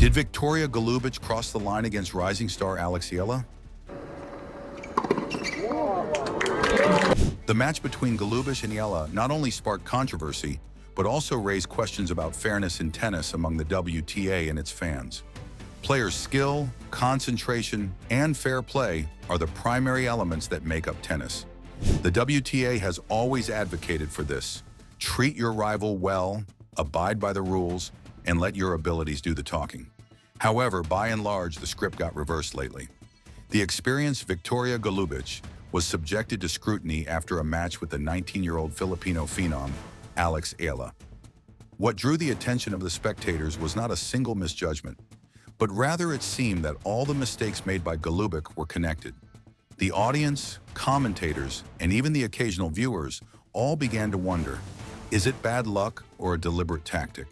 Did Viktorija Golubic cross the line against rising star Alex Eala? The match between Golubic and Eala not only sparked controversy, but also raised questions about fairness in tennis among the WTA and its fans. Players' skill, concentration, and fair play are the primary elements that make up tennis. The WTA has always advocated for this. Treat your rival well, abide by the rules, and let your abilities do the talking. However, by and large, the script got reversed lately. The experienced Viktorija Golubic was subjected to scrutiny after a match with the 19-year-old Filipino phenom, Alex Eala. What drew the attention of the spectators was not a single misjudgment, but rather it seemed that all the mistakes made by Golubic were connected. The audience, commentators, and even the occasional viewers all began to wonder, is it bad luck or a deliberate tactic?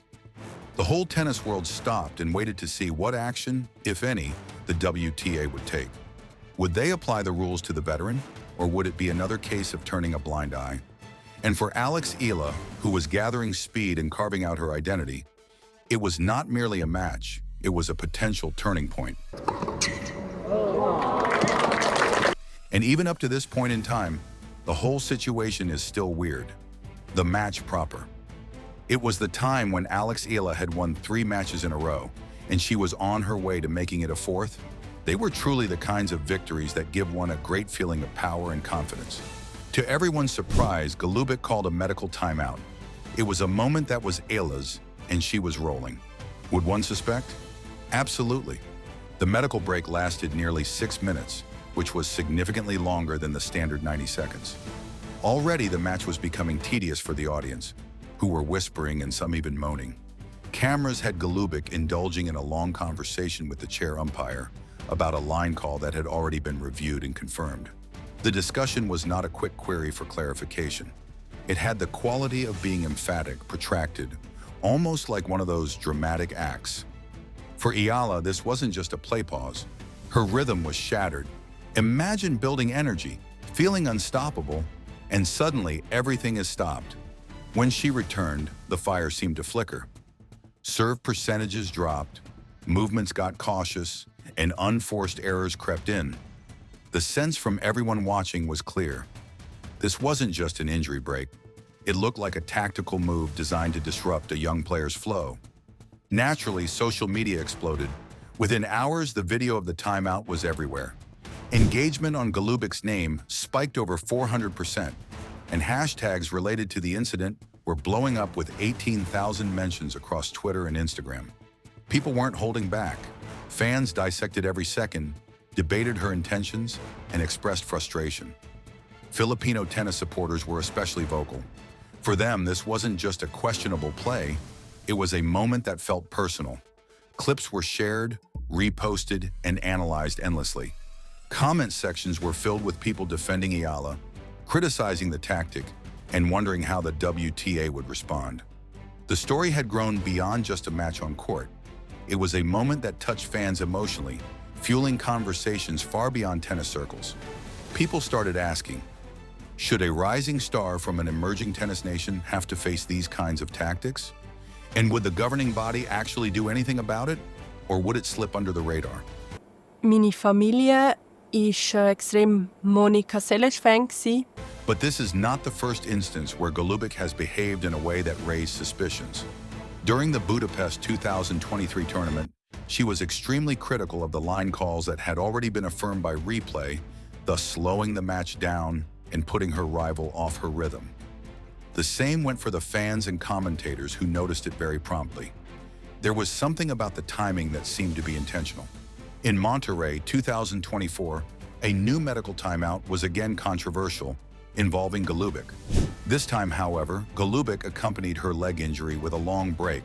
The whole tennis world stopped and waited to see what action, if any, the WTA would take. Would they apply the rules to the veteran, or would it be another case of turning a blind eye? And for Alex Eala, who was gathering speed and carving out her identity, it was not merely a match, it was a potential turning point. And even up to this point in time, the whole situation is still weird. The match proper. It was the time when Alex Eala had won 3 matches in a row, and she was on her way to making it a 4th. They were truly the kinds of victories that give one a great feeling of power and confidence. To everyone's surprise, Golubic called a medical timeout. It was a moment that was Eala's, and she was rolling. Would one suspect? Absolutely. The medical break lasted nearly 6 minutes, which was significantly longer than the standard 90 seconds. Already, the match was becoming tedious for the audience, who were whispering and some even moaning. Cameras had Golubic indulging in a long conversation with the chair umpire about a line call that had already been reviewed and confirmed. The discussion was not a quick query for clarification. It had the quality of being emphatic, protracted, almost like one of those dramatic acts. For Eala, this wasn't just a play pause. Her rhythm was shattered. Imagine building energy, feeling unstoppable, and suddenly everything is stopped. When she returned, the fire seemed to flicker. Serve percentages dropped, movements got cautious, and unforced errors crept in. The sense from everyone watching was clear. This wasn't just an injury break. It looked like a tactical move designed to disrupt a young player's flow. Naturally, social media exploded. Within hours, the video of the timeout was everywhere. Engagement on Golubic's name spiked over 400%, and hashtags related to the incident were blowing up with 18,000 mentions across Twitter and Instagram. People weren't holding back. Fans dissected every second, debated her intentions, and expressed frustration. Filipino tennis supporters were especially vocal. For them, this wasn't just a questionable play, it was a moment that felt personal. Clips were shared, reposted, and analyzed endlessly. Comment sections were filled with people defending Eala, criticizing the tactic, and wondering how the WTA would respond. The story had grown beyond just a match on court. It was a moment that touched fans emotionally, fueling conversations far beyond tennis circles. People started asking, should a rising star from an emerging tennis nation have to face these kinds of tactics? And would the governing body actually do anything about it, or would it slip under the radar? Meine Familie ist extrem Monika Seles-Fan gsi. But this is not the first instance where Golubic has behaved in a way that raised suspicions. During the Budapest 2023 tournament, she was extremely critical of the line calls that had already been affirmed by replay, thus slowing the match down and putting her rival off her rhythm. The same went for the fans and commentators who noticed it very promptly. There was something about the timing that seemed to be intentional. In Monterrey 2024, a new medical timeout was again controversial, involving Golubic. This time, however, Golubic accompanied her leg injury with a long break,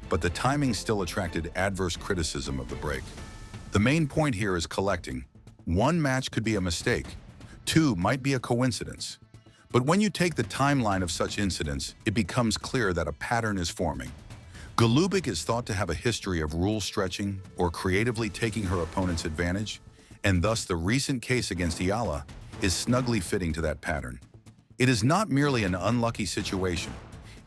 but the timing still attracted adverse criticism of the break. The main point here is collecting. One match could be a mistake. 2 might be a coincidence. But when you take the timeline of such incidents, it becomes clear that a pattern is forming. Golubic is thought to have a history of rule stretching or creatively taking her opponent's advantage, and thus the recent case against Eala is snugly fitting to that pattern. It is not merely an unlucky situation.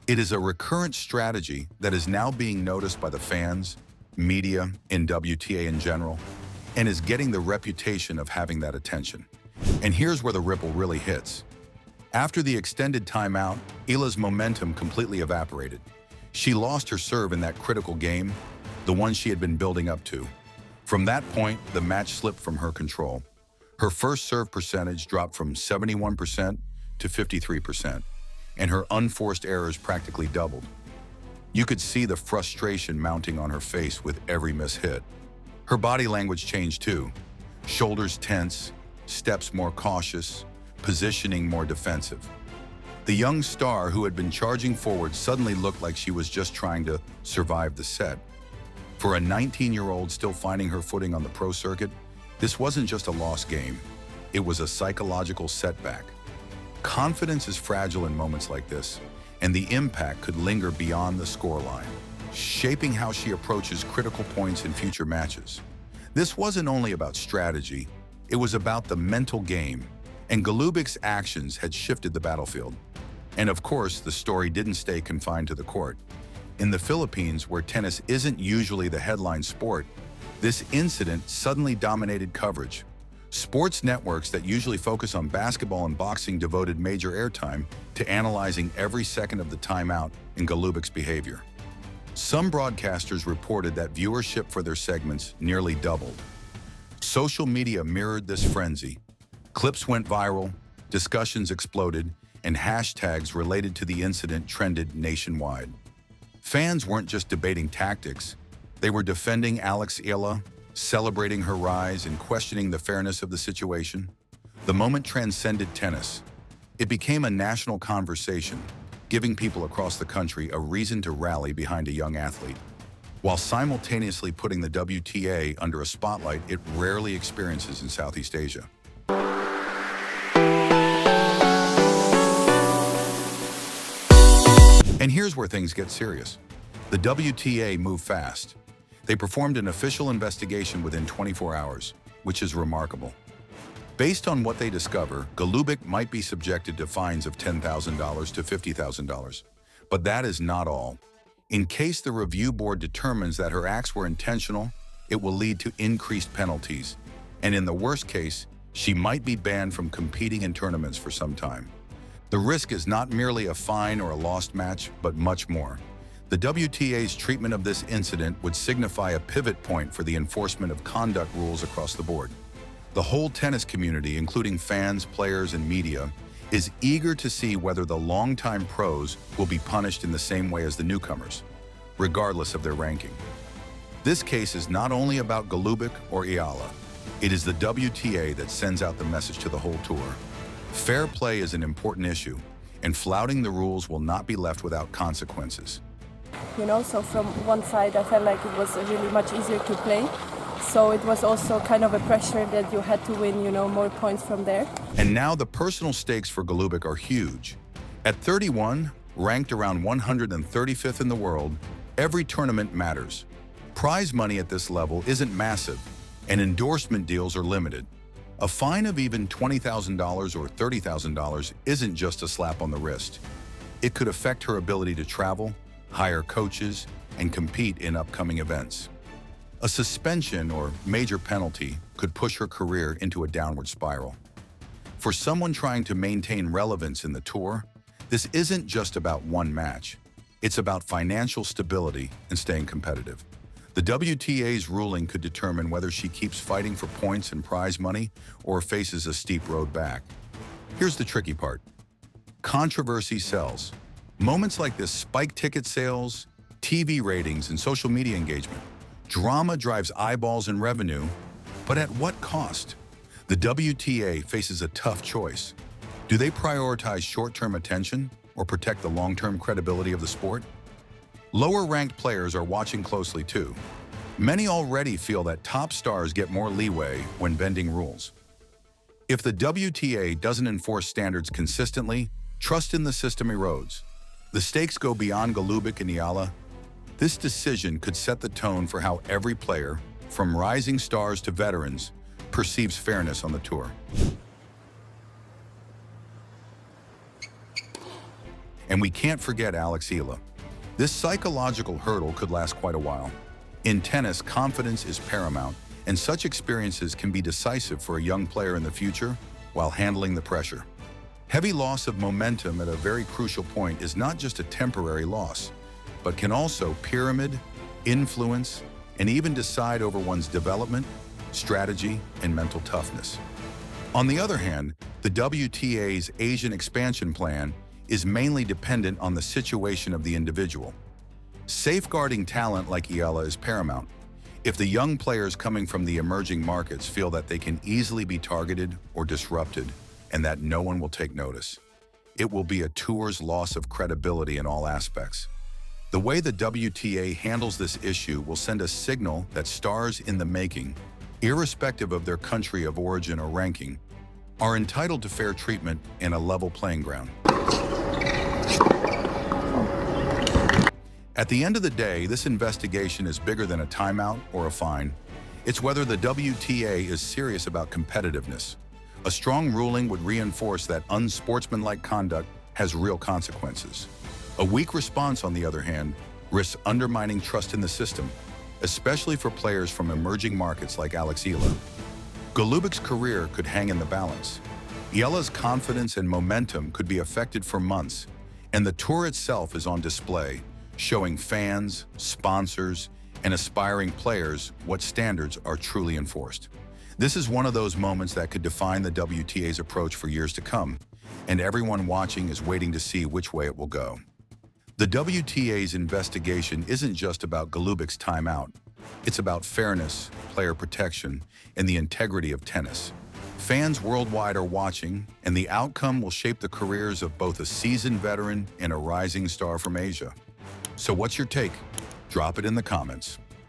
It is a recurrent strategy that is now being noticed by the fans, media, in WTA in general, and is getting the reputation of having that attention. And here's where the ripple really hits. After the extended timeout, Eala's momentum completely evaporated. She lost her serve in that critical game, the one she had been building up to. From that point, the match slipped from her control. Her first serve percentage dropped from 71% to 53%, and her unforced errors practically doubled. You could see the frustration mounting on her face with every mishit. Her body language changed too. Shoulders tense, steps more cautious, positioning more defensive. The young star who had been charging forward suddenly looked like she was just trying to survive the set. For a 19-year-old still finding her footing on the pro circuit, this wasn't just a lost game. It was a psychological setback. Confidence is fragile in moments like this, and the impact could linger beyond the scoreline, shaping how she approaches critical points in future matches. This wasn't only about strategy, it was about the mental game, and Golubic's actions had shifted the battlefield. And of course, the story didn't stay confined to the court. In the Philippines, where tennis isn't usually the headline sport, this incident suddenly dominated coverage. Sports networks that usually focus on basketball and boxing devoted major airtime to analyzing every second of the timeout in Golubic's behavior. Some broadcasters reported that viewership for their segments nearly doubled. Social media mirrored this frenzy. Clips went viral, discussions exploded, and hashtags related to the incident trended nationwide. Fans weren't just debating tactics, they were defending Alex Eala, celebrating her rise and questioning the fairness of the situation. The moment transcended tennis. It became a national conversation, giving people across the country a reason to rally behind a young athlete, while simultaneously putting the WTA under a spotlight it rarely experiences in Southeast Asia. And here's where things get serious. The WTA moved fast. They performed an official investigation within 24 hours, which is remarkable. Based on what they discover, Golubic might be subjected to fines of $10,000 to $50,000. But that is not all. In case the review board determines that her acts were intentional, it will lead to increased penalties. And in the worst case, she might be banned from competing in tournaments for some time. The risk is not merely a fine or a lost match, but much more. The WTA's treatment of this incident would signify a pivot point for the enforcement of conduct rules across the board. The whole tennis community, including fans, players, and media, is eager to see whether the longtime pros will be punished in the same way as the newcomers, regardless of their ranking. This case is not only about Golubic or Eala. It is the WTA that sends out the message to the whole tour. Fair play is an important issue, and flouting the rules will not be left without consequences. So from one side I felt like it was really much easier to play. So it was also kind of a pressure that you had to win, more points from there. And now the personal stakes for Golubic are huge. At 31, ranked around 135th in the world, every tournament matters. Prize money at this level isn't massive, and endorsement deals are limited. A fine of even $20,000 or $30,000 isn't just a slap on the wrist. It could affect her ability to travel, hire coaches, and compete in upcoming events. A suspension or major penalty could push her career into a downward spiral. For someone trying to maintain relevance in the tour, this isn't just about one match. It's about financial stability and staying competitive. The WTA's ruling could determine whether she keeps fighting for points and prize money or faces a steep road back. Here's the tricky part. Controversy sells. Moments like this spike ticket sales, TV ratings, and social media engagement. Drama drives eyeballs and revenue, but at what cost? The WTA faces a tough choice. Do they prioritize short-term attention or protect the long-term credibility of the sport? Lower-ranked players are watching closely too. Many already feel that top stars get more leeway when bending rules. If the WTA doesn't enforce standards consistently, trust in the system erodes. The stakes go beyond Golubic and Eala. This decision could set the tone for how every player, from rising stars to veterans, perceives fairness on the tour. And we can't forget Alex Eala. This psychological hurdle could last quite a while. In tennis, confidence is paramount, and such experiences can be decisive for a young player in the future while handling the pressure. Heavy loss of momentum at a very crucial point is not just a temporary loss, but can also pyramid, influence, and even decide over one's development, strategy, and mental toughness. On the other hand, the WTA's Asian expansion plan is mainly dependent on the situation of the individual. Safeguarding talent like Eala is paramount. If the young players coming from the emerging markets feel that they can easily be targeted or disrupted and that no one will take notice, it will be a tour's loss of credibility in all aspects. The way the WTA handles this issue will send a signal that stars in the making, irrespective of their country of origin or ranking, are entitled to fair treatment and a level playing ground. At the end of the day, this investigation is bigger than a timeout or a fine. It's whether the WTA is serious about competitiveness. A strong ruling would reinforce that unsportsmanlike conduct has real consequences. A weak response, on the other hand, risks undermining trust in the system, especially for players from emerging markets like Alex Eala. Golubic's career could hang in the balance. Eala's confidence and momentum could be affected for months, and the tour itself is on display, showing fans, sponsors, and aspiring players what standards are truly enforced. This is one of those moments that could define the WTA's approach for years to come, and everyone watching is waiting to see which way it will go. The WTA's investigation isn't just about Golubic's timeout. It's about fairness, player protection, and the integrity of tennis. Fans worldwide are watching, and the outcome will shape the careers of both a seasoned veteran and a rising star from Asia. So what's your take? Drop it in the comments.